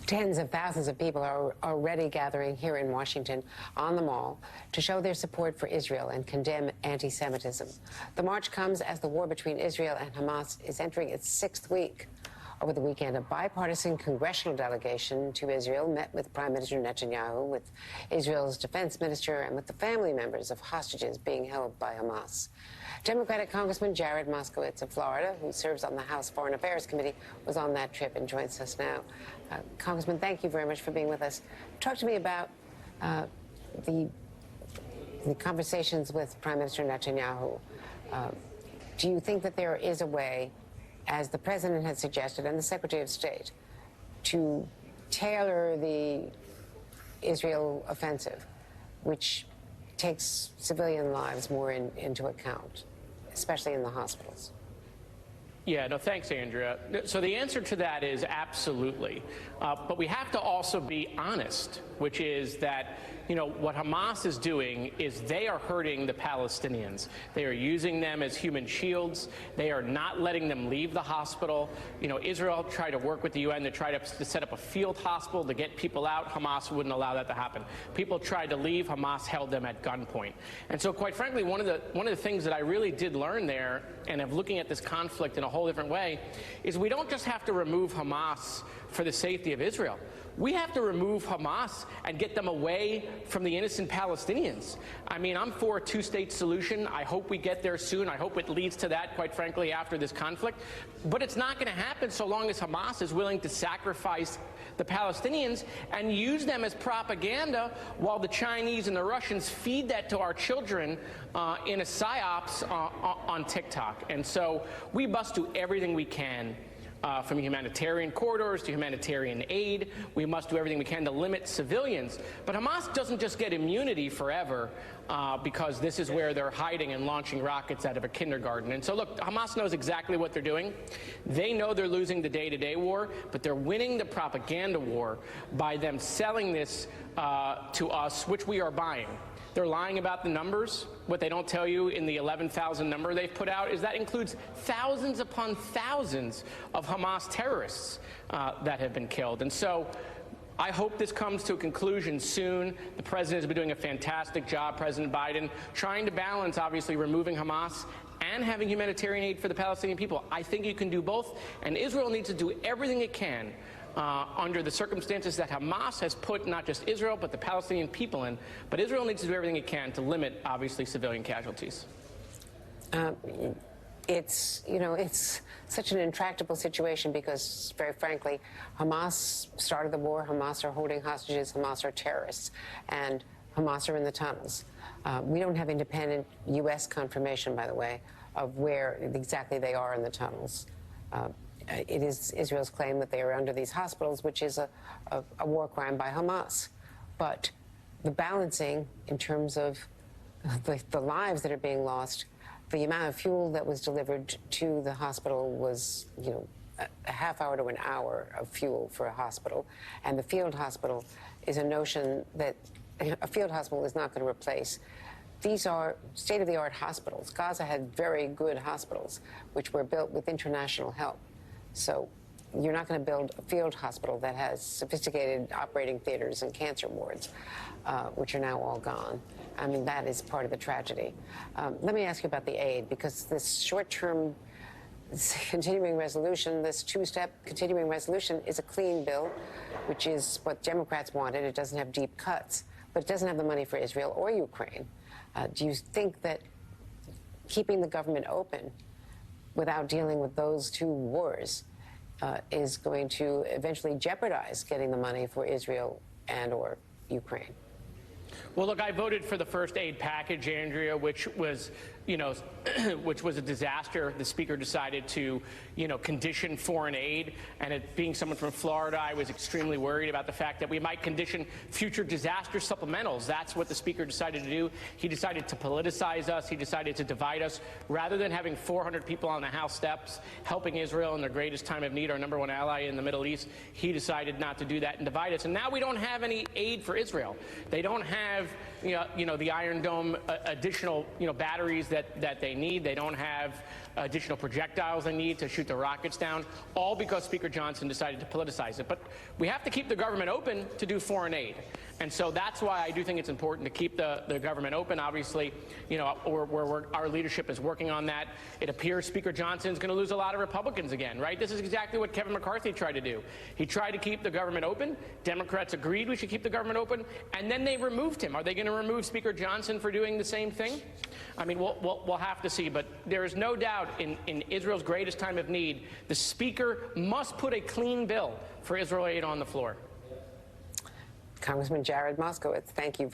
Tens of thousands of people are already gathering here in Washington on the Mall to show their support for Israel and condemn anti-Semitism. The march comes as the war between Israel and Hamas is entering its 6th week. Over the weekend, a bipartisan congressional delegation to Israel met with Prime Minister Netanyahu, with Israel's defense minister, and with the family members of hostages being held by Hamas. Democratic Congressman Jared Moskowitz of Florida, who serves on the House Foreign Affairs Committee, was on that trip and joins us now. Congressman, thank you very much for being with us. Talk to me about the conversations with Prime Minister Netanyahu. Do you think that there is a way, as the President has suggested and the Secretary of State, to tailor the Israel offensive, which takes civilian lives more into account, especially in the hospitals? Yeah, no, thanks, Andrea. So the answer to that is absolutely. But we have to also be honest, which is that, what Hamas is doing is they are hurting the Palestinians. They are using them as human shields. They are not letting them leave the hospital. Israel tried to work with the UN to try to set up a field hospital to get people out. Hamas wouldn't allow that to happen. People tried to leave. Hamas held them at gunpoint. And so, quite frankly, one of the things that I really did learn there, and of looking at this conflict in a whole different way, is we don't just have to remove Hamas for the safety of Israel. We have to remove Hamas and get them away from the innocent Palestinians. I mean, I'm for a two-state solution. I hope we get there soon. I hope it leads to that, quite frankly, after this conflict. But it's not going to happen so long as Hamas is willing to sacrifice the Palestinians and use them as propaganda while the Chinese and the Russians feed that to our children in a psyops on TikTok. And so we must do everything we can. From humanitarian corridors to humanitarian aid. We must do everything we can to limit civilians. But Hamas doesn't just get immunity forever because this is where they're hiding and launching rockets out of a kindergarten. And so, look, Hamas knows exactly what they're doing. They know they're losing the day-to-day war, but they're winning the propaganda war by them selling this to us, which we are buying. They're lying about the numbers. What they don't tell you in the 11,000 number they've put out is that includes thousands upon thousands of Hamas terrorists that have been killed. And so I hope this comes to a conclusion soon. The president has been doing a fantastic job, President Biden, trying to balance, obviously, removing Hamas and having humanitarian aid for the Palestinian people. I think you can do both, and Israel needs to do everything it can under the circumstances that Hamas has put not just Israel but the Palestinian people in. But Israel needs to do everything it can to limit, obviously, civilian casualties. It's such an intractable situation because, very frankly, Hamas started the war. Hamas are holding hostages. Hamas are terrorists. And Hamas are in the tunnels. We don't have independent U.S. confirmation, by the way, of where exactly they are in the tunnels. It is Israel's claim that they are under these hospitals, which is a war crime by Hamas. But the balancing in terms of the lives that are being lost, the amount of fuel that was delivered to the hospital was, a half hour to an hour of fuel for a hospital. And the field hospital is a notion that a field hospital is not going to replace. These are state-of-the-art hospitals. Gaza had very good hospitals, which were built with international help. So you're not going to build a field hospital that has sophisticated operating theaters and cancer wards, which are now all gone. I mean, that is part of the tragedy. Let me ask you about the aid, because this short-term continuing resolution, this two-step continuing resolution, is a clean bill, which is what Democrats wanted. It doesn't have deep cuts, but it doesn't have the money for Israel or Ukraine. Do you think that keeping the government open without dealing with those two wars is going to eventually jeopardize getting the money for Israel and or Ukraine? Well, look, I voted for the first aid package, Andrea, which was, which was a disaster. The speaker decided to, condition foreign aid. And it being someone from Florida, I was extremely worried about the fact that we might condition future disaster supplementals. That's what the speaker decided to do. He decided to politicize us. He decided to divide us. Rather than having 400 people on the House steps helping Israel in their greatest time of need, our #1 ally in the Middle East, he decided not to do that and divide us. And now we don't have any aid for Israel. They don't have the Iron Dome additional, batteries that they need. They don't have additional projectiles they need to shoot the rockets down, all because Speaker Johnson decided to politicize it. But we have to keep the government open to do foreign aid. And so that's why I do think it's important to keep the government open. Obviously, our leadership is working on that. It appears Speaker Johnson is going to lose a lot of Republicans again, right? This is exactly what Kevin McCarthy tried to do. He tried to keep the government open. Democrats agreed we should keep the government open, and then they removed him. Are they going to remove Speaker Johnson for doing the same thing? I mean, we'll have to see. But there is no doubt in Israel's greatest time of need, the Speaker must put a clean bill for Israel aid on the floor. Congressman Jared Moskowitz, thank you very